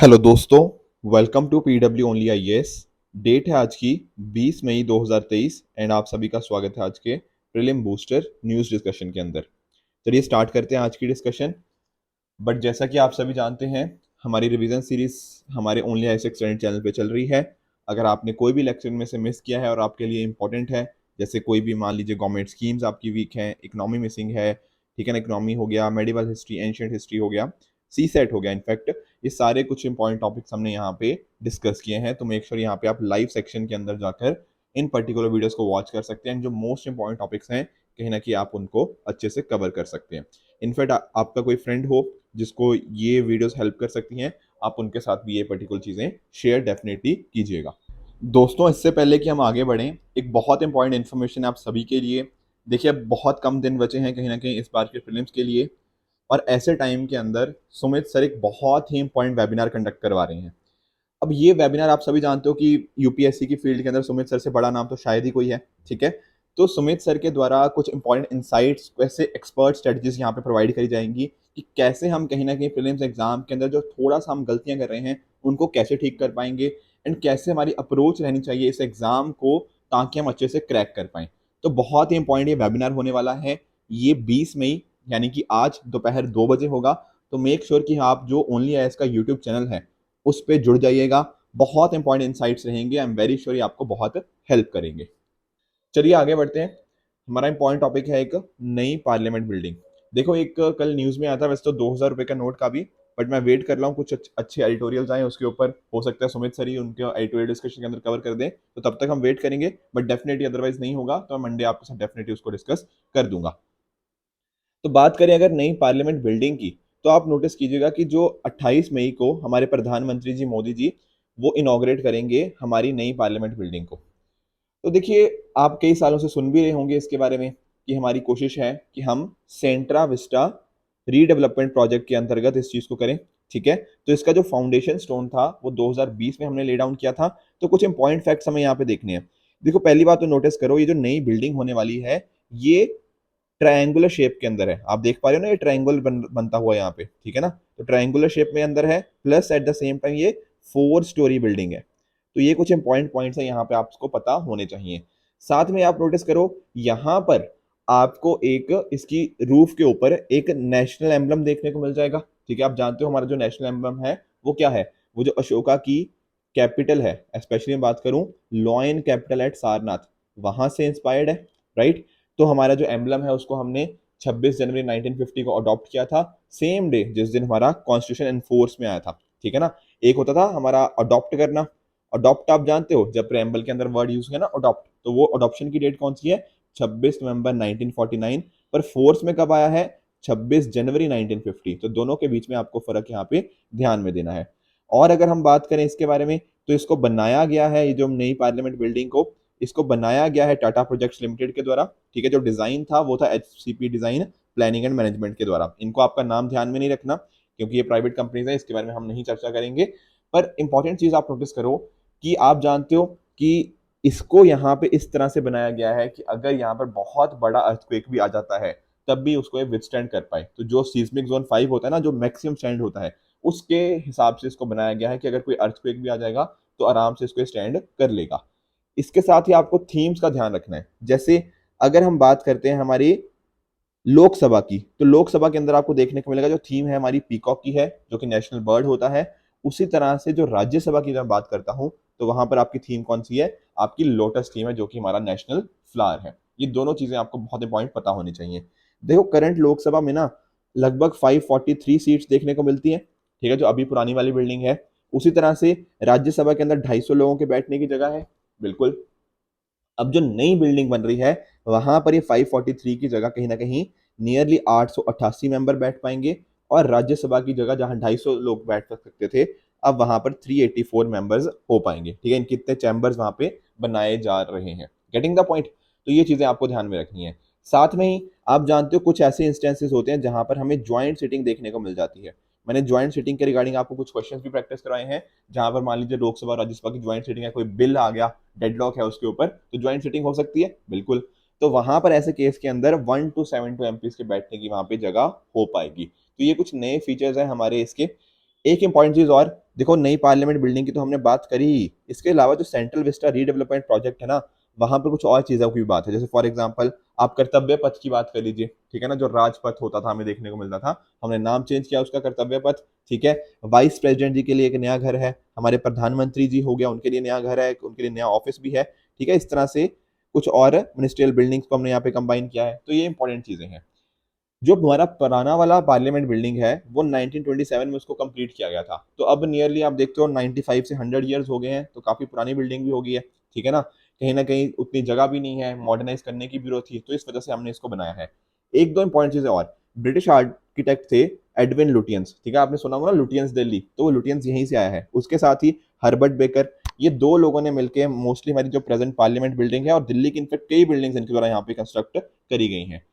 Hello दोस्तों, welcome to PW only IAS. Date है आज की 20 मई 2023 एंड आप सभी का स्वागत है आज के प्रीलिम बूस्टर न्यूज़ डिस्कशन के अंदर। चलिए स्टार्ट करते हैं आज की डिस्कशन। बट जैसा कि आप सभी जानते हैं, हमारी रिवीजन सीरीज हमारे ओनली आईएएस एक्सटेंडेड चैनल पे चल रही है। अगर आपने कोई भी लेक्चर में से मिस किया है और आपके लिए इंपॉर्टेंट है, जैसे कोई भी मान लीजिए गवर्नमेंट स्कीम्स आपकी वीक हैं, इकोनॉमी मिसिंग है, ठीक है ना, इकोनॉमी हो गया, मेडिवल हिस्ट्री, एंशियंट हिस्ट्री हो गया, सी सेट हो गया, इनफैक्ट ये सारे कुछ इंपॉर्टेंट टॉपिक्स हमने यहाँ पे डिस्कस किए हैं। तो मेक श्योर यहाँ पे आप लाइव सेक्शन के अंदर जाकर इन पर्टिकुलर वीडियोस को वॉच कर सकते हैं। जो मोस्ट इंपॉर्टेंट टॉपिक्स हैं कहीं ना कहीं आप उनको अच्छे से कवर कर सकते हैं। इनफैक्ट आपका कोई फ्रेंड हो जिसको ये वीडियोस हेल्प कर सकती हैं, आप उनके साथ भी ये पर्टिकुलर चीज़ें शेयर डेफिनेटली कीजिएगा। दोस्तों, इससे पहले कि हम आगे बढ़ें, एक बहुत इंपॉर्टेंट इन्फॉर्मेशन है आप सभी के लिए। देखिए, अब बहुत कम दिन बचे हैं कहीं ना कहीं इस बार के प्रीलिम्स के लिए, और ऐसे टाइम के अंदर सुमित सर एक बहुत ही इंपॉर्टेंट वेबिनार कंडक्ट करवा रहे हैं। अब ये वेबिनार आप सभी जानते हो कि यूपीएससी की फील्ड के अंदर सुमित सर से बड़ा नाम तो शायद ही कोई है, ठीक है। तो सुमित सर के द्वारा कुछ इंपॉर्टेंट इंसाइट्स, कैसे एक्सपर्ट स्ट्रेटजीज यहाँ पे प्रोवाइड करी जाएंगी कि कैसे हम कहीं ना कहीं प्रीलिम्स एग्जाम के अंदर जो थोड़ा सा हम गलतियां कर रहे हैं उनको कैसे ठीक कर पाएंगे, एंड कैसे हमारी अप्रोच रहनी चाहिए इस एग्जाम को ताकि हम अच्छे से क्रैक कर पाएं। तो बहुत ही इंपॉर्टेंट ये वेबिनार होने वाला है। ये 20 मई यानी कि आज दोपहर 2 बजे होगा। तो मेक श्योर कि आप जो ओनली आईएएस का यूट्यूब चैनल है उस पर जुड़ जाइएगा। बहुत इंपॉर्टेंट इंसाइट्स रहेंगे, आई एम वेरी श्योर ये आपको बहुत हेल्प करेंगे। चलिए आगे बढ़ते हैं। हमारा इंपॉर्टेंट टॉपिक है एक नई पार्लियामेंट बिल्डिंग। देखो, एक कल न्यूज में आया था, वैसे तो 2000 रुपये का नोट का भी, बट मैं वेट कर रहा हूँ कुछ अच्छे एडिटोरियल्स आए उसके ऊपर। हो सकता है सुमित सर ही उनके एडिटोरियल डिस्कशन के अंदर कवर कर दें, तो तब तक हम वेट करेंगे। बट डेफिनेटली अदरवाइज नहीं होगा तो मैं मंडे आपके साथ डेफिनेटली उसको डिस्कस कर दूंगा। तो बात करें अगर नई पार्लियामेंट बिल्डिंग की, तो आप नोटिस कीजिएगा कि जो 28 मई को हमारे प्रधानमंत्री जी मोदी जी वो इनॉग्रेट करेंगे हमारी नई पार्लियामेंट बिल्डिंग को। तो देखिए, आप कई सालों से सुन भी रहे होंगे इसके बारे में कि हमारी कोशिश है कि हम सेंट्रा विस्टा रीडेवलपमेंट प्रोजेक्ट के अंतर्गत इस चीज को करें, ठीक है। तो इसका जो फाउंडेशन स्टोन था वो 2020 में हमने ले डाउन किया था। तो कुछ इंपॉर्टेंट फैक्ट्स हमें यहाँ पे देखने हैं। देखो, पहली बात तो नोटिस करो, ये जो नई बिल्डिंग होने वाली है ये ट्रायंगुलर शेप के अंदर है। आप देख पा रहे हो ना, ये ट्रायंगल बनता हुआ यहाँ पे, ठीक है ना। तो ट्रायंगुलर शेप में अंदर है, plus at the same time ये 4 स्टोरी बिल्डिंग है। तो ये कुछ इंपॉर्टेंट पॉइंट्स है यहाँ पे आपको पता होने चाहिए। साथ में आप नोटिस करो, यहाँ पर आपको एक इसकी रूफ के ऊपर एक नेशनल एम्बलम देखने को मिल जाएगा, ठीक है। आप जानते हो हमारा जो नेशनल एम्बलम है वो क्या है, वो जो अशोका की कैपिटल है, स्पेशली मैं बात करूं लॉयन कैपिटल एट सारनाथ, वहां से इंस्पायर्ड है, राइट। तो हमारा जो एम्बलम है उसको हमने 26 जनवरी 1950 को अडॉप्ट किया था, सेम डे जिस दिन हमारा कॉन्स्टिट्यूशन एनफोर्स में आया था, ठीक है ना। एक होता था हमारा अडॉप्ट करना, अडॉप्ट आप जानते हो जब प्रेम्बल के अंदर वर्ड यूज किया ना अडॉप्ट, तो वो अडॉप्शन की डेट कौन सी है, 26 नवंबर 1949। पर फोर्स में कब आया है, 26 जनवरी 1950। तो दोनों के बीच में आपको फर्क यहाँ पे ध्यान में देना है। और अगर हम बात करें इसके बारे में, तो इसको बनाया गया है, ये जो नई पार्लियामेंट बिल्डिंग को इसको बनाया गया है टाटा प्रोजेक्ट्स लिमिटेड के द्वारा, ठीक है। जो डिजाइन था वो था HCP design planning and management के द्वारा। इनको आपका नाम ध्यान में नहीं रखना क्योंकि ये प्राइवेट कंपनीज है, इसके बारे में हम नहीं चर्चा करेंगे। पर इंपॉर्टेंट चीज आप नोटिस करो कि आप जानते हो कि इसको यहाँ पे इस तरह से बनाया गया है कि अगर यहाँ पर बहुत बड़ा अर्थक्वेक भी आ जाता है तब भी उसको ये विथस्टैंड कर पाए। तो जो सीस्मिक जोन 5 होता है ना, जो मैक्सिमम स्टैंड होता है, उसके हिसाब से इसको बनाया गया है कि अगर कोई अर्थक्वेक भी आ जाएगा तो आराम से इसको स्टैंड कर लेगा। इसके साथ ही आपको थीम्स का ध्यान रखना है। जैसे अगर हम बात करते हैं हमारी लोकसभा की, तो लोकसभा के अंदर आपको देखने को मिलेगा जो थीम है हमारी पीकॉक की है, जो कि नेशनल बर्ड होता है। उसी तरह से जो राज्यसभा की जब बात करता हूं तो वहां पर आपकी थीम कौन सी है, आपकी लोटस थीम है, जो कि हमारा नेशनल फ्लावर है। ये दोनों चीजें आपको बहुत इंपॉर्टेंट पता होनी चाहिए। देखो, करंट लोकसभा में ना लगभग 543 सीट्स देखने को मिलती है, ठीक है, जो अभी पुरानी वाली बिल्डिंग है। उसी तरह से राज्यसभा के अंदर 250 लोगों के बैठने की जगह है, बिल्कुल। अब जो नई बिल्डिंग बन रही है वहां पर ये 543 की जगह कहीं ना कहीं नियरली 888 मेंबर बैठ पाएंगे, और राज्यसभा की जगह जहां 250 लोग बैठ सकते थे अब वहां पर 384 मेंबर्स हो पाएंगे, ठीक है। इन कितने चैम्बर्स वहां पे बनाए जा रहे हैं, गेटिंग द पॉइंट। तो ये चीजें आपको ध्यान में रखनी है। साथ में ही आप जानते हो कुछ ऐसे इंस्टेंसेस होते हैं जहां पर हमें ज्वाइंट सीटिंग देखने को मिल जाती है। मैंने ज्वाइंट सीटिंग के रिगार्डिंग आपको कुछ क्वेश्चंस भी प्रैक्टिस कराए हैं, जहां पर मान लीजिए लोकसभा और राज्यसभा की ज्वाइंट सीटिंग है, कोई बिल आ गया, डेडलॉक है उसके ऊपर, तो ज्वाइंट सीटिंग हो सकती है, बिल्कुल। तो वहां पर ऐसे केस के अंदर 1 to 7 एमपीज के बैठने की वहां पे जगह हो पाएगी। तो ये कुछ नए फीचर्स हैं हमारे इसके। एक इंपॉर्टेंट चीज और देखो, नई पार्लियामेंट बिल्डिंग की तो हमने बात करी ही, इसके अलावा जो सेंट्रल विस्टा रीडेवलपमेंट प्रोजेक्ट है ना, वहां पर कुछ और चीजों की भी बात है। जैसे फॉर एग्जांपल आप कर्तव्य पथ की बात कर लीजिए, ठीक है ना, जो राजपथ होता था हमें देखने को मिलता था, हमने नाम चेंज किया उसका कर्तव्य पथ, ठीक है। वाइस प्रेसिडेंट जी के लिए एक नया घर है, हमारे प्रधानमंत्री जी हो गया उनके लिए नया घर है, उनके लिए नया ऑफिस भी है, ठीक है। इस तरह से कुछ और मिनिस्ट्रियल बिल्डिंग्स को हमने यहाँ पे कंबाइन किया है, तो ये इंपॉर्टेंट चीजें हैं। जो हमारा पुराना वाला पार्लियामेंट बिल्डिंग है वो 1927 में उसको कंप्लीट किया गया था, तो अब नियरली आप देखते हो 95 से 100 ईयर्स हो गए हैं, तो काफी पुरानी बिल्डिंग भी हो गई है, ठीक है ना कहीं उतनी जगह भी नहीं है, मॉडर्नाइज करने की जरूरत थी, तो इस वजह से हमने इसको बनाया है। एक दो इंपॉर्टेंट चीजें और, ब्रिटिश आर्किटेक्ट थे एडविन लुटियंस, ठीक है, आपने सुना होगा ना लुटियंस दिल्ली, तो वो लुटियंस यहीं से आया है, उसके साथ ही हर्बर्ट बेकर, ये दो लोगों ने मिलकर मोस्टली हमारी जो प्रेजेंट पार्लियामेंट बिल्डिंग है और दिल्ली की इनफेक्ट कई बिल्डिंग्स इनके द्वारा यहाँ पे कंस्ट्रक्ट करी गई हैं।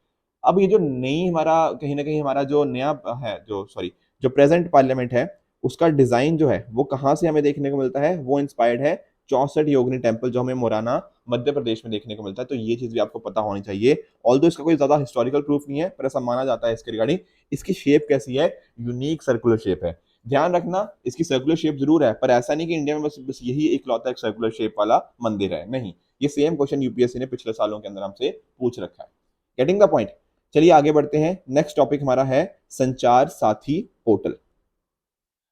अब ये जो नई हमारा कहीं ना कहीं हमारा जो नया है, जो सॉरी जो प्रेजेंट पार्लियामेंट है, उसका डिजाइन जो है वो कहाँ से हमें देखने को मिलता है, वो इंस्पायर्ड है 64 योगिनी टेम्पल जो हमें मोराना मध्य प्रदेश में देखने को मिलता है। तो ये चीज भी आपको पता होनी चाहिए, ऑल्दो इसका कोई ज्यादा हिस्टोरिकल प्रूफ नहीं है, पर ऐसा माना जाता है इसके रिगार्डिंग। इसकी शेप कैसी है, यूनिक सर्कुलर शेप है, ध्यान रखना इसकी सर्कुलर शेप जरूर है, पर ऐसा नहीं कि इंडिया में बस बस यही इकलौता एक सर्कुलर शेप वाला मंदिर है, नहीं। ये सेम क्वेश्चन यूपीएससी ने पिछले सालों के अंदर हमसे पूछ रखा है। Getting the point. चलिए आगे बढ़ते हैं, नेक्स्ट टॉपिक हमारा है संचार साथी पोर्टल।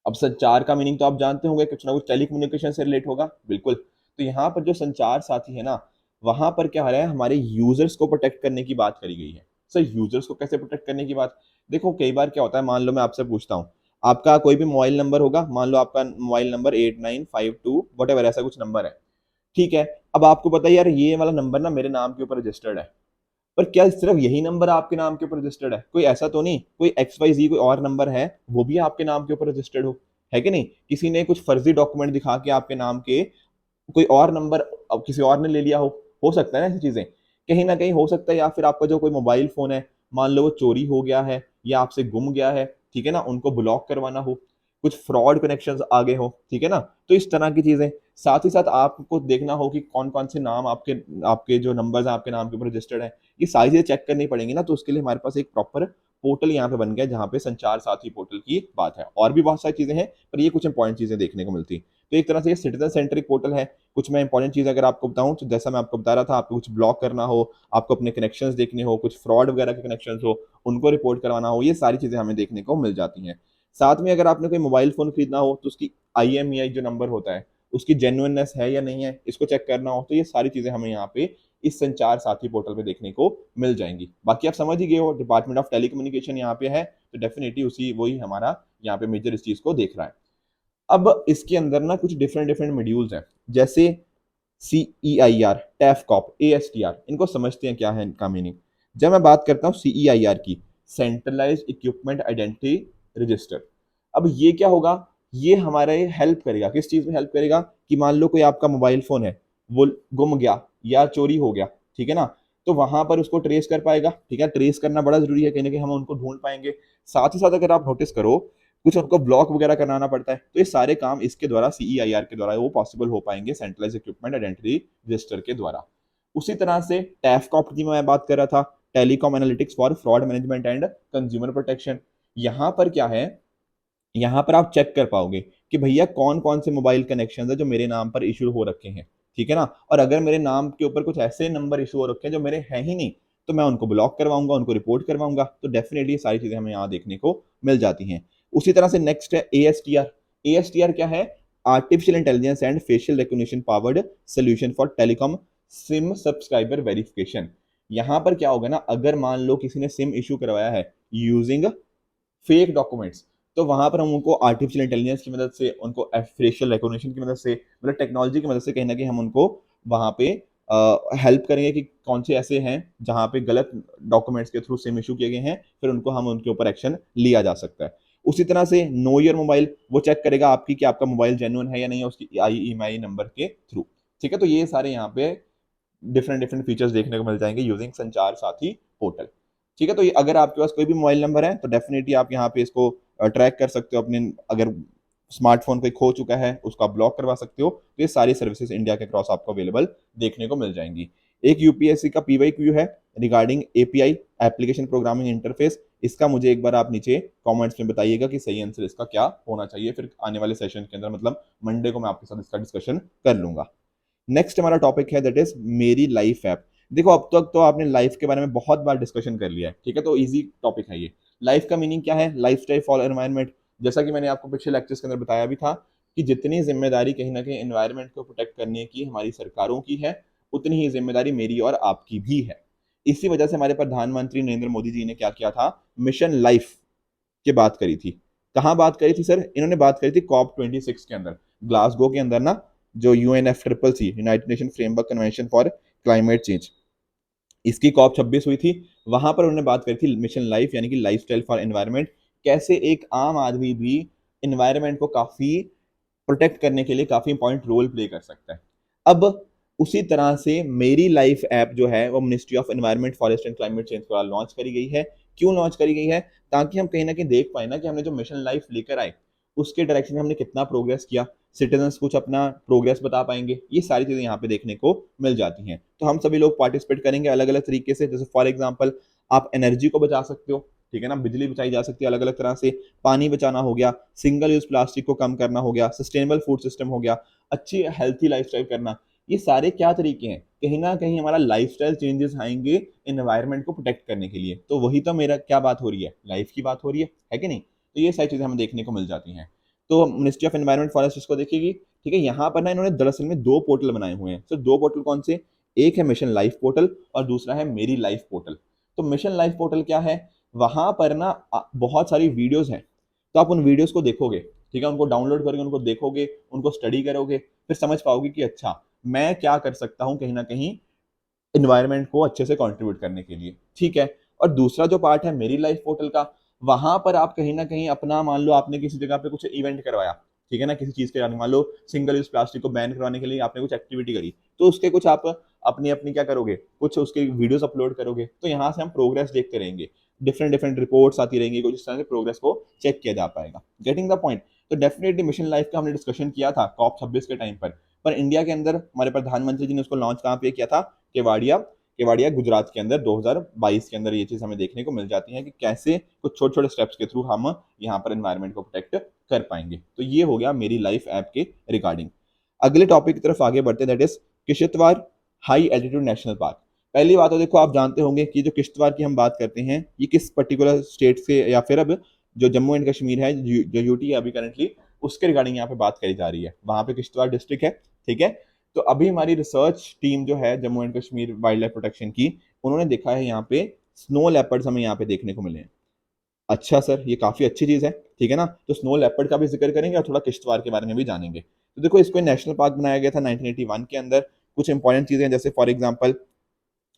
अब संचार का मीनिंग तो आप जानते होंगे, कुछ ना कुछ टेलीकम्युनिकेशन से रिलेट होगा, बिल्कुल। तो यहाँ पर जो संचार साथी है ना, वहां पर क्या हो रहा है, हमारे यूजर्स को प्रोटेक्ट करने की बात करी गई है। सर यूजर्स को कैसे प्रोटेक्ट करने की बात, देखो कई बार क्या होता है, मान लो मैं आपसे पूछता हूँ, आपका कोई भी मोबाइल नंबर होगा, मान लो आपका मोबाइल नंबर 8952 वट एवर ऐसा कुछ नंबर है, ठीक है। अब आपको पता है यार ये वाला नंबर ना मेरे नाम के ऊपर रजिस्टर्ड है, पर क्या सिर्फ यही नंबर आपके नाम के ऊपर रजिस्टर्ड है, कोई ऐसा तो नहीं कोई XYZ कोई और नंबर है वो भी आपके नाम के ऊपर रजिस्टर्ड हो, है कि नहीं, किसी ने कुछ फर्जी डॉक्यूमेंट दिखा के आपके नाम के कोई और नंबर अब किसी और ने ले लिया हो सकता है ना ऐसी चीजें, कहीं ना कहीं हो सकता है। या फिर आपका जो कोई मोबाइल फोन है, मान लो वो चोरी हो गया है या आपसे गुम गया है, ठीक है ना, उनको ब्लॉक करवाना हो, कुछ फ्रॉड कनेक्शंस आगे हो, ठीक है ना, तो इस तरह की चीजें। साथ ही साथ आपको देखना हो कि कौन कौन से नाम आपके आपके जो नंबर्स हैं आपके नाम के ऊपर रजिस्टर्ड है, ये सारी चीजें चेक करनी पड़ेंगी ना, तो उसके लिए हमारे पास एक प्रॉपर पोर्टल यहाँ पे बन गया जहाँ पे संचार साथी पोर्टल की बात है। और भी बहुत सारी चीजें हैं, पर ये कुछ इंपॉर्टेंट चीजें देखने को मिलती। तो एक तरह से ये सिटीजन सेंट्रिक पोर्टल है। कुछ मैं इंपॉर्टेंट चीज अगर आपको बताऊं, तो जैसा मैं आपको बता रहा था, आपको कुछ ब्लॉक करना हो, आपको अपने कनेक्शंस देखने हो, कुछ फ्रॉड वगैरह के कनेक्शंस हो, उनको रिपोर्ट करवाना हो, ये सारी चीजें हमें देखने को मिल जाती हैं। साथ में अगर आपने कोई मोबाइल फोन खरीदना हो तो उसकी IMEI जो नंबर होता है, उसकी जेन्युइननेस है या नहीं है, इसको चेक करना हो, तो ये सारी चीजें हमें यहाँ पे इस संचार साथी पोर्टल पे देखने को मिल जाएंगी। बाकी आप समझ ही गए हो, डिपार्टमेंट ऑफ टेलीकम्युनिकेशन यहाँ पे है, तो डेफिनेटली उसी वही हमारा यहाँ पे मेजर इस चीज को देख रहा है। अब इसके अंदर ना कुछ डिफरेंट डिफरेंट मॉड्यूल्स हैं, जैसे CEIR, टैफकॉप, ASTR, इनको समझते हैं क्या है इनका मीनिंग। जब मैं बात करता हूँ CEIR की, सेंट्रलाइज इक्विपमेंट आइडेंटिटी रजिस्टर, अब ये क्या होगा, ये हमारे हेल्प करेगा, किस चीज में हेल्प करेगा, कि मान लो कोई आपका मोबाइल फोन है वो गुम गया या चोरी हो गया, ठीक है ना, तो वहां पर उसको ट्रेस कर पाएगा, ठीक है, ट्रेस करना बड़ा जरूरी है, कहीं ना कहीं हम उनको ढूंढ पाएंगे। साथ ही साथ अगर आप नोटिस करो, कुछ उनको ब्लॉक वगैरह कराना पड़ता है, तो ये सारे काम इसके द्वारा CEIR के द्वारा वो पॉसिबल हो पाएंगे, सेंट्रलाइज इक्विपमेंट आइडेंटिटी रजिस्टर के द्वारा। उसी तरह से टैफकॉप की मैं बात कर रहा था, telecom analytics for fraud management and consumer protection. यहाँ पर क्या है, यहाँ पर आप चेक कर पाओगे कि भैया कौन कौन से मोबाइल कनेक्शन है जो मेरे नाम पर इशू हो रखे हैं, ठीक है ना, और अगर मेरे नाम के ऊपर कुछ ऐसे नंबर इशू हो रखे हैं जो मेरे हैं ही नहीं, तो मैं उनको ब्लॉक करवाऊंगा, उनको रिपोर्ट करवाऊंगा। तो डेफिनेटली सारी चीजें हमें यहाँ देखने को मिल जाती हैं। उसी तरह से नेक्स्ट है ASTR। ASTR क्या है, artificial intelligence and facial recognition powered solution for telecom SIM subscriber verification. यहाँ पर क्या होगा ना, अगर मान लो किसी ने सिम इशू करवाया है यूजिंग फेक डॉक्यूमेंट्स, तो वहां पर हम उनको आर्टिफिशियल इंटेलिजेंस की मदद से, उनको फेशियल रिकॉग्निशन की मदद से, मतलब टेक्नोलॉजी की मदद से कहीं ना कहीं हम उनको वहां पे हेल्प करेंगे कि कौन से ऐसे हैं जहां पे गलत डॉक्यूमेंट्स के थ्रू सिम इशू किए गए हैं, फिर उनको हम उनके ऊपर एक्शन लिया जा सकता है। उसी तरह से नो योर मोबाइल, वो चेक करेगा आपकी कि आपका मोबाइल जेन्युइन है या नहीं है उसकी IMEI नंबर के थ्रू, ठीक है। तो ये सारे यहाँ पे डिफरेंट डिफरेंट फीचर्स देखने को मिल जाएंगे यूजिंग संचार साथी पोर्टल, ठीक है। तो ये अगर आपके पास कोई भी मोबाइल नंबर है तो डेफिनेटली आप यहाँ पे इसको ट्रैक कर सकते हो अपने, अगर स्मार्टफोन कोई खो चुका है उसको आप ब्लॉक करवा सकते हो, तो ये सारी सर्विसेज इंडिया के क्रॉस आपको अवेलेबल देखने को मिल जाएंगी। एक UPSC का PYQ है, regarding API, application programming interface, इसका मुझे एक बार आप नीचे कमेंट्स में बताइएगा कि सही आंसर इसका क्या होना चाहिए। फिर आने वाले सेशन के अंदर मतलब मंडे को मैं आपके साथ इसका डिस्कशन कर लूंगा। नेक्स्ट हमारा टॉपिक है दैट इज मेरी लाइफ ऐप। देखो अब तक तो आपने लाइफ के बारे में बहुत बार डिस्कशन कर लिया है, ठीक है, तो इजी टॉपिक है ये। लाइफ का मीनिंग क्या है? Life style for environment. जैसा कि मैंने आपको पिछले लेक्चर्स के अंदर बताया भी था कि जितनी जिम्मेदारी कहीं ना कहीं एनवायरमेंट को प्रोटेक्ट करने की हमारी सरकारों की है, उतनी ही जिम्मेदारी मेरी और आपकी भी है। इसी वजह से हमारे प्रधानमंत्री नरेंद्र मोदी जी ने क्या किया था? मिशन लाइफ की बात करी थी। कहाँ बात करी थी सर? इन्होंने बात करी थी COP26 के अंदर, ग्लासगो के अंदर ना, जो UNFCCC, United nation framework convention for climate change, इसकी COP26 हुई थी। वहां पर उन्होंने बात करी थी मिशन लाइफ यानी कि लाइफ स्टाइल फॉर एनवायरमेंट, कैसे एक आम आदमी भी एनवायरमेंट को काफी प्रोटेक्ट करने के लिए काफी इंपॉर्टेंट रोल प्ले कर सकता है। अब उसी तरह से मेरी लाइफ ऐप जो है वो ministry of environment, forest and climate change द्वारा लॉन्च करी गई है। क्यों लॉन्च करी गई है? ताकि हम कहीं ना कहीं देख पाए ना कि हमने जो मिशन लाइफ लेकर आए उसके डायरेक्शन में हमने कितना प्रोग्रेस किया, सिटीजन्स कुछ अपना प्रोग्रेस बता पाएंगे, ये सारी चीजें यहाँ पे देखने को मिल जाती हैं। तो हम सभी लोग पार्टिसिपेट करेंगे अलग अलग तरीके से। जैसे फॉर एग्जाम्पल आप एनर्जी को बचा सकते हो, ठीक है ना, बिजली बचाई जा सकती है अलग अलग तरह से, पानी बचाना हो गया, सिंगल यूज प्लास्टिक को कम करना हो गया, सस्टेनेबल फूड सिस्टम हो गया, अच्छी हेल्थी लाइफस्टाइल करना। ये सारे क्या तरीके हैं? कहीं ना कहीं हमारा लाइफस्टाइल चेंजेस आएंगे एनवायरनमेंट को प्रोटेक्ट करने के लिए। तो वही तो मेरा क्या बात हो रही है? लाइफ की बात हो रही है कि नहीं? तो ये सारी चीजें हमें देखने को मिल जाती हैं। तो मिनिस्ट्री ऑफ एनवायरमेंट फॉरेस्ट इसको देखेगी, ठीक है। यहाँ पर ना इन्होंने दरअसल में दो पोर्टल बनाए हुए हैं। तो दो पोर्टल कौन से? एक है मिशन लाइफ पोर्टल और दूसरा है मेरी लाइफ पोर्टल। तो मिशन लाइफ पोर्टल क्या है? वहां पर ना बहुत सारी वीडियोस हैं, तो आप उन वीडियोस को देखोगे, ठीक है, उनको डाउनलोड करोगे, उनको देखोगे, उनको स्टडी करोगे, फिर समझ पाओगे कि अच्छा मैं क्या कर सकता हूँ कहीं ना कहीं इन्वायरमेंट को अच्छे से कंट्रीब्यूट करने के लिए, ठीक है। और दूसरा जो पार्ट है मेरी लाइफ पोर्टल का, वहां पर आप कहीं ना कहीं अपना, मान लो आपने किसी जगह पे कुछ इवेंट करवाया, ठीक है ना, किसी चीज के लिए, मान लो सिंगल यूज प्लास्टिक को बैन करवाने के लिए आपने कुछ एक्टिविटी करी, तो उसके कुछ आप अपनी अपनी क्या करोगे, कुछ उसके वीडियोस अपलोड करोगे, तो यहाँ से हम प्रोग्रेस देखते रहेंगे, डिफरेंट डिफरेंट रिपोर्ट्स आती रहेंगी, कुछ इस तरह से प्रोग्रेस को चेक किया जा पाएगा। Getting the point? तो डेफिनेटली मिशन लाइफ का हमने डिस्कशन किया था COP26 के टाइम पर इंडिया के अंदर हमारे प्रधानमंत्री जी ने उसको लॉन्च कहाँ पे किया था? केवाड़िया, केवाड़िया गुजरात के अंदर 2022 के अंदर ये चीज हमें देखने को मिल जाती है कि कैसे कुछ छोटे छोटे स्टेप्स के थ्रू हम यहाँ पर एनवायरनमेंट को प्रोटेक्ट कर पाएंगे। तो ये हो गया मेरी लाइफ ऐप के रिगार्डिंग। अगले टॉपिक की तरफ आगे बढ़ते हैं, that is Kishtwar high altitude national park. पहली बात तो देखो, आप जानते होंगे कि जो किश्तवाड़ की हम बात करते हैं ये किस पर्टिकुलर स्टेट से, या फिर अब जो जम्मू एंड कश्मीर है, जो यूटी है अभी करंटली, उसके रिगार्डिंग यहाँ पे बात करी जा रही है। वहां पे किश्तवाड़ डिस्ट्रिक्ट है, ठीक है। तो अभी हमारी रिसर्च टीम जो है Jammu and Kashmir wild life protection की, उन्होंने देखा है यहाँ पे स्नो लेपर्ड्स हमें यहाँ पे देखने को मिले हैं। अच्छा सर, ये काफी अच्छी चीज है, ठीक है ना। तो स्नो लेपर्ड का भी जिक्र करेंगे और थोड़ा किश्तवाड़ के बारे में भी जानेंगे। तो देखो, इसको नेशनल पार्क बनाया गया था 1981 के अंदर। कुछ इंपॉर्टेंट चीजें जैसे फॉर एग्जाम्पल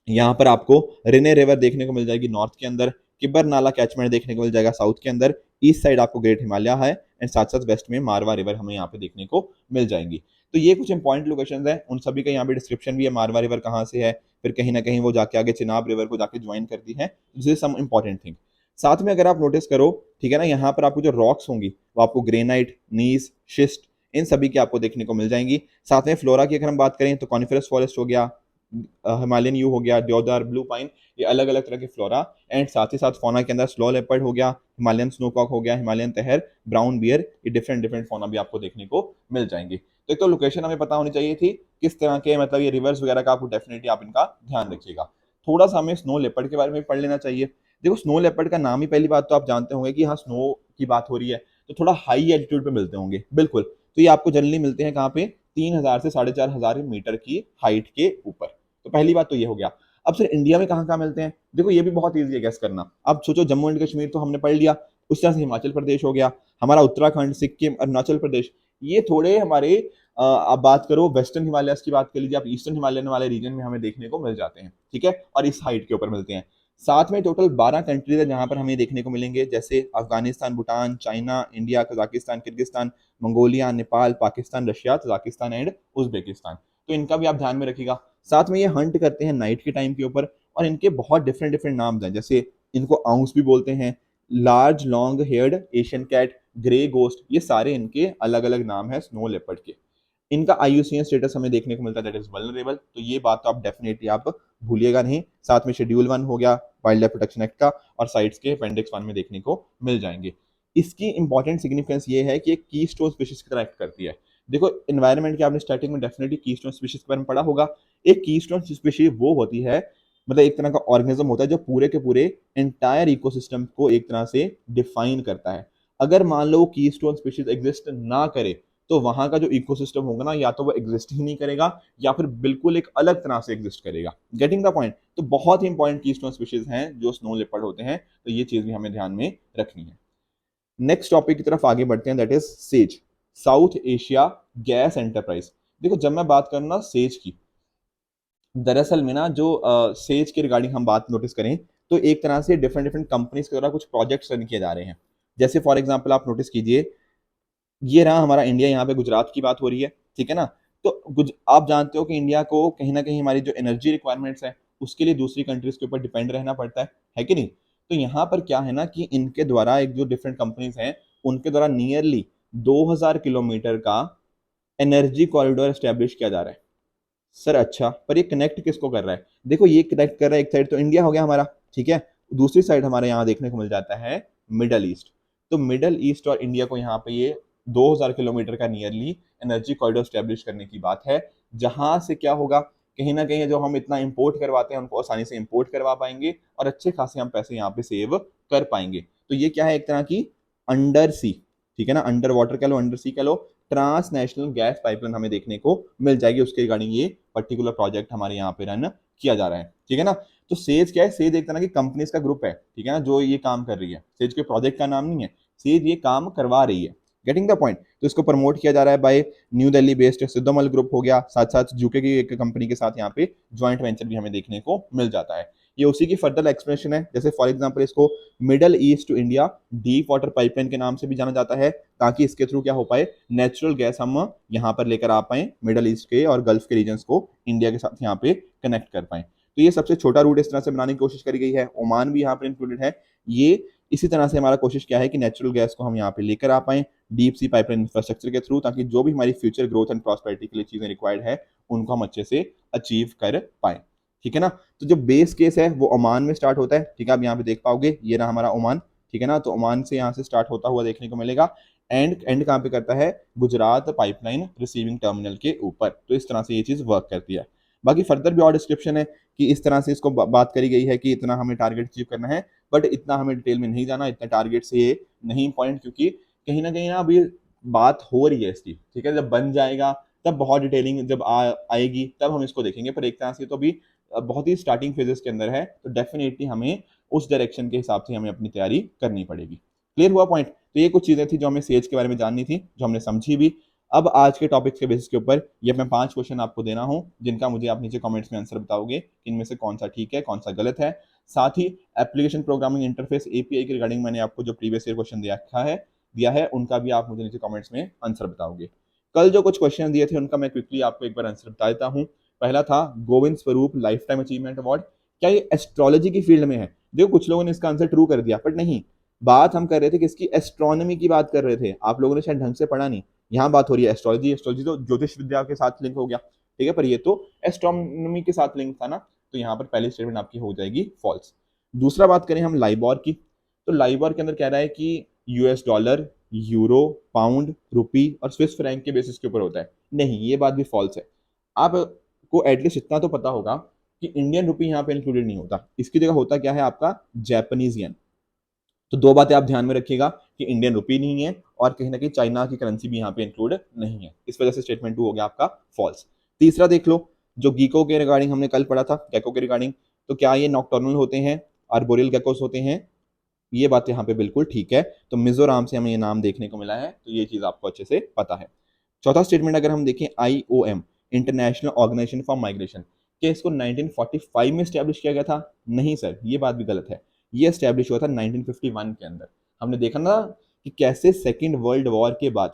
यहाँ पर आपको रिने रिवर देखने को मिल जाएगी नॉर्थ के अंदर, किबर नाला कैचमेंट देखने को मिल जाएगा साउथ के अंदर, ईस्ट साइड आपको ग्रेट हिमालय है, एंड साथ साथ वेस्ट में मारवा रिवर हमें यहाँ पे देखने को मिल जाएंगी। तो ये कुछ इंपॉर्टेंट लोकेशन है, उन सभी का यहाँ पे डिस्क्रिप्शन भी है, मारवा रिवर कहाँ से है, फिर कहीं ना कहीं वो जाके आगे चिनाब रिवर को जाके ज्वाइन करती है। This is some important thing. साथ में अगर आप नोटिस करो, ठीक है ना, यहाँ पर आपको जो रॉक्स होंगी वो आपको ग्रेनाइट, नीस, शिस्ट, इन सभी की आपको देखने को मिल जाएंगी। साथ में फ्लोरा की अगर हम बात करें तो कॉनिफरस फॉरेस्ट हो गया, हिमालयन यू हो गया, देवदार, ब्लू पाइन, ये अलग अलग तरह के फ्लोरा। एंड साथ ही साथ फौना के अंदर स्लो लेपर्ड हो गया, हिमालयन स्नोकॉक हो गया, हिमालयन तहर, ब्राउन बियर, ये डिफरेंट डिफरेंट फौना भी आपको देखने को मिल जाएंगे। तो एक तो लोकेशन हमें पता होनी चाहिए थी, किस तरह के मतलब ये रिवर्स वगैरह का, आपको डेफिनेटली आप इनका ध्यान रखिएगा। थोड़ा सा हमें स्नो लेपर्ड के बारे में पढ़ लेना चाहिए। देखो, स्नो लेपर्ड का नाम ही पहली बात तो आप जानते होंगे कि हाँ स्नो की बात हो रही है, तो थोड़ा हाई एल्टीट्यूड पे मिलते होंगे, बिल्कुल। तो ये आपको जनरली मिलते हैं कहाँ पे? 3000 से 4500 मीटर की हाइट के ऊपर। तो पहली बात तो ये हो गया। अब सर इंडिया में कहाँ कहाँ मिलते हैं? देखो ये भी बहुत ईजी है गैस करना। अब सोचो, जम्मू एंड कश्मीर तो हमने पढ़ लिया, उस तरह से हिमाचल प्रदेश हो गया, हमारा उत्तराखंड, सिक्किम, अरुणाचल प्रदेश, ये थोड़े हमारे आप बात करो वेस्टर्न हिमालय की बात कर लीजिए आप, ईस्टर्न हिमालयन वाले रीजन में हमें देखने को मिल जाते हैं, ठीक है, और इस हाइट के ऊपर मिलते हैं। साथ में टोटल 12 कंट्रीज है जहां पर हमें देखने को मिलेंगे, जैसे Afghanistan, Bhutan, China, India, Kazakhstan, Kyrgyzstan, Mongolia, Nepal, Pakistan, Russia, Tajikistan and Uzbekistan. तो इनका भी आप ध्यान में रखिएगा। साथ में ये हंट करते हैं नाइट के टाइम के ऊपर, और इनके बहुत डिफरेंट डिफरेंट नाम हैं, जैसे इनको आउंस भी बोलते हैं, large long haired Asian cat, grey ghost, ये सारे इनके अलग अलग नाम है स्नो लेपर्ड के। इनका IUCN स्टेटस हमें देखने को मिलता है, दैट इज वल्नरेबल। तो ये बात तो आप डेफिनेटली आप भूलिएगा नहीं। साथ में शेड्यूल 1 हो गया वाइल्ड लाइफ प्रोटेक्शन एक्ट का, और साइट्स के अपेंडिक्स 1 में देखने को मिल जाएंगे। इसकी इंपॉर्टेंट सिग्निफिकेंस ये है कि एक की स्टोन स्पीशीज की तरह एक्ट करती है। देखो एनवायरनमेंट के आपने स्टार्टिंग में डेफिनेटली की स्टोन स्पीशीज के बारे में पढ़ा होगा। एक की स्टोन स्पीशीज वो होती है, मतलब एक तरह का ऑर्गेनिज्म होता है जो पूरे के पूरे एंटायर इकोसिस्टम को एक तरह से डिफाइन करता है। अगर मान लो की स्टोन स्पीशीज एग्जिस्ट ना करे तो वहां का जो इकोसिस्टम होगा ना, या तो वो एग्जिस्ट ही नहीं करेगा या फिर बिल्कुल एक अलग तरह से एग्जिस्ट करेगा। Getting the point. तो बहुत ही इंपॉर्टेंट कीस्टोन स्पीशीज हैं जो स्नो लेपर्ड होते हैं, तो ये चीज भी हमें ध्यान में रखनी है। नेक्स्ट टॉपिक की तरफ आगे बढ़ते हैं, that is says, south Asia gas enterprise. देखो जब मैं बात करूँ ना सेज की, दरअसल में ना जो सेज के रिगार्डिंग हम बात नोटिस करें तो एक तरह से डिफरेंट डिफरेंट कंपनीज के द्वारा कुछ प्रोजेक्ट्स रन किए जा रहे हैं। जैसे फॉर एग्जांपल आप नोटिस कीजिए, ये रहा हमारा इंडिया, यहाँ पे गुजरात की बात हो रही है, ठीक है ना। तो आप जानते हो कि इंडिया को कहीं ना कहीं हमारी जो एनर्जी रिक्वायरमेंट्स है उसके लिए दूसरी कंट्रीज के ऊपर डिपेंड रहना पड़ता है कि नहीं। तो यहाँ पर क्या है ना कि इनके द्वारा एक जो डिफरेंट कंपनीज हैं उनके द्वारा नियरली 2000 किलोमीटर का एनर्जी कॉरिडोर एस्टेब्लिश किया जा रहा है। सर अच्छा, पर ये कनेक्ट किसको कर रहा है? देखो ये कनेक्ट कर रहा है, एक साइड तो इंडिया हो गया हमारा, ठीक है, दूसरी साइड हमारे यहाँ देखने को मिल जाता है मिडल ईस्ट। तो मिडल ईस्ट और इंडिया को यहाँ पे ये 2000 किलोमीटर का नियरली एनर्जी कॉरिडोर स्टैब्लिश करने की बात है, जहां से क्या होगा, कहीं ना कहीं जो हम इतना इंपोर्ट करवाते हैं उनको आसानी से इंपोर्ट करवा पाएंगे और अच्छे खासे हम पैसे यहाँ पे सेव कर पाएंगे। तो ये क्या है, एक तरह की अंडर सी, ठीक है ना, अंडर वाटर कह लो, अंडर सी कह लो, ट्रांस नेशनल गैस पाइपलाइन हमें देखने को मिल जाएगी। उसके रिगार्डिंग ये पर्टिकुलर प्रोजेक्ट हमारे यहाँ पे रन किया जा रहा है, ठीक है ना। तो सेज क्या है, सेज एक तरह की कंपनीज का ग्रुप है, ठीक है ना, जो ये काम कर रही है। सेज के प्रोजेक्ट का नाम नहीं है, सेज ये काम करवा रही है। Getting the point. तो इसको प्रमोट किया जा रहा है by New Delhi based Siddhomal group हो गया, साथ साथ यूके की एक कंपनी के साथ यहाँ पे ज्वाइंट वेंचर भी हमें देखने को मिल जाता है। ये उसी की फर्दर एक्सप्लेनेशन है। जैसे फॉर एग्जांपल इसको Middle East to India deep water pipeline के नाम से भी जाना जाता है, ताकि इसके थ्रू क्या हो पाए, नेचुरल गैस हम यहाँ पर लेकर आ पाए, मिडल ईस्ट के और गल्फ के रीजन्स को इंडिया के साथ यहाँ पे कनेक्ट कर पाए। तो ये सबसे छोटा रूट इस तरह से बनाने की कोशिश करी गई है। ओमान भी यहाँ पर इंक्लूडेड है। ये इसी तरह से हमारा कोशिश क्या है कि नेचुरल गैस को हम यहाँ पे लेकर आ पाए डीप सी पाइपलाइन इंफ्रास्ट्रक्चर के थ्रू, ताकि जो भी हमारी फ्यूचर ग्रोथ एंड प्रॉस्पेरिटी के लिए चीजें रिक्वायर्ड है उनको हम अच्छे से अचीव कर पाए, ठीक है ना। तो जो बेस केस है वो ओमान में स्टार्ट होता है, ठीक है, आप यहाँ पे देख पाओगे, ये रहा हमारा ओमान, ठीक है ना। तो ओमान से यहाँ से स्टार्ट होता हुआ देखने को मिलेगा, एंड कहाँ पे करता है, गुजरात पाइपलाइन रिसीविंग टर्मिनल के ऊपर। तो इस तरह से ये चीज वर्क करती है। बाकी फर्दर भी और डिस्क्रिप्शन है कि इस तरह से इसको बात करी गई है कि इतना हमें टारगेट अचीव करना है, बट इतना हमें डिटेल में नहीं जाना, इतना टारगेट से ये नहीं इंपॉर्टेंट, क्योंकि कहीं ना कहीं ना अभी बात हो रही है इसकी, ठीक है। जब बन जाएगा तब बहुत डिटेलिंग जब आएगी तब हम इसको देखेंगे, पर एक तरह से तो अभी बहुत ही स्टार्टिंग फेजेस के अंदर है, तो डेफिनेटली हमें उस डायरेक्शन के हिसाब से हमें अपनी तैयारी करनी पड़ेगी। क्लियर हुआ पॉइंट? तो ये कुछ चीजें थी जो हमें सेज के बारे में जाननी थी, जो हमने समझी भी। अब आज के टॉपिक के बेसिस के ऊपर ये मैं 5 क्वेश्चन आपको देना हूं, जिनका मुझे आप नीचे कमेंट्स में आंसर बताओगे कि इनमें से कौन सा ठीक है, कौन सा गलत है। साथ ही एप्लीकेशन प्रोग्रामिंग इंटरफेस एपीआई के रिगार्डिंग मैंने आपको जो प्रीवियस ईयर क्वेश्चन दिया है उनका भी आप मुझे नीचे कमेंट्स में आंसर बताओगे। कल जो कुछ क्वेश्चन दिए थे उनका मैं क्विकली आपको एक बार आंसर बता देता हूँ। पहला था Govind Swarup life time achievement award, क्या ये एस्ट्रोलॉजी की फील्ड में है? देखो कुछ लोगों ने इसका आंसर ट्रू कर दिया, बट नहीं, बात हम कर रहे थे किसकी, एस्ट्रोनॉमी की बात कर रहे थे। आप लोगों ने शायद ढंग से पढ़ा नहीं। यहाँ बात हो रही है एस्ट्रोलॉजी, एस्ट्रोलॉजी तो ज्योतिष विद्या के साथ लिंक हो गया, ठीक है, पर ये तो एस्ट्रोनॉमी के साथ लिंक था ना, तो यहाँ पर पहली स्टेटमेंट आपकी हो जाएगी फॉल्स। दूसरा बात करें हम लाइबॉर की, तो लाइबॉर के अंदर कह रहा है कि यूएस डॉलर, यूरो, पाउंड, रुपी और स्विस फ्रैंक के बेसिस के ऊपर होता है। नहीं, ये बात भी फॉल्स है। आपको एटलीस्ट इतना तो पता होगा कि इंडियन रुपी यहाँ पे इंक्लूडेड नहीं होता, इसकी जगह होता क्या है आपका जैपनीज येन। तो दो बातें आप ध्यान में रखिएगा कि इंडियन रुपी नहीं है और कहीं ना कहीं चाइना की करेंसी भी यहाँ पे इंक्लूड नहीं है, इस वजह से स्टेटमेंट 2 हो गया आपका फॉल्स। तीसरा देख लो, जो गीको के रिगार्डिंग हमने कल पढ़ा था, गैको के रिगार्डिंग, तो क्या ये नॉक्टर्नल होते हैं, आर्बोरियल गैकोस होते हैं? ये बात यहाँ पे बिल्कुल ठीक है। तो मिजोरम से हमें ये नाम देखने को मिला है, तो ये चीज आपको अच्छे से पता है। चौथा स्टेटमेंट अगर हम देखें, IOM international organisation for migration, क्या इसको 1945 में स्टैब्लिश किया गया था? नहीं सर, ये बात भी गलत है। ये स्टैब्लिश हुआ था 1951 के अंदर। हमने देखा ना कि कैसे सेकेंड वर्ल्ड वॉर के बाद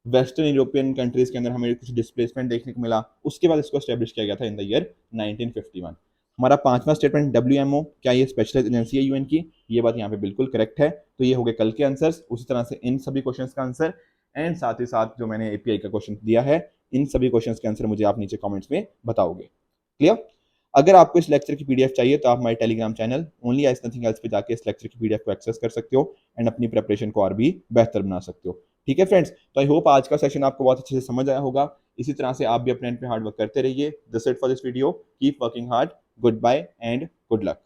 वेस्टर्न यूरोपियन कंट्रीज के अंदर हमें कुछ डिस्प्लेसमेंट देखने को मिला, उसके बाद इसको स्टैब्लिश किया गया था इन द ईयर 1951। हमारा पांचवा स्टेटमेंट WMO, क्या ये स्पेशलाइज एजेंसी है UN की? ये बात यहाँ पे बिल्कुल करेक्ट है। तो ये हो गए कल के आंसर्स, उसी तरह से इन सभी क्वेश्चंस का आंसर, एंड साथ ही साथ जो मैंने API का क्वेश्चन दिया है इन सभी क्वेश्चंस के आंसर मुझे आप नीचे कमेंट्स में बताओगे। क्लियर? अगर आपको इस लेक्चर की पीडीएफ चाहिए तो आप हमारे Telegram channel only as nothing else पे जाके इस लेक्चर की पीडीएफ को एक्सेस कर सकते हो एंड अपनी प्रिपरेशन को और भी बेहतर बना सकते हो। ठीक है फ्रेंड्स, तो आई होप आज का सेशन आपको बहुत अच्छे से समझ आया होगा। इसी तरह से आप भी अपने एंड पे हार्ड वर्क करते रहिए। This it for this video, keep working hard, good bye and good luck.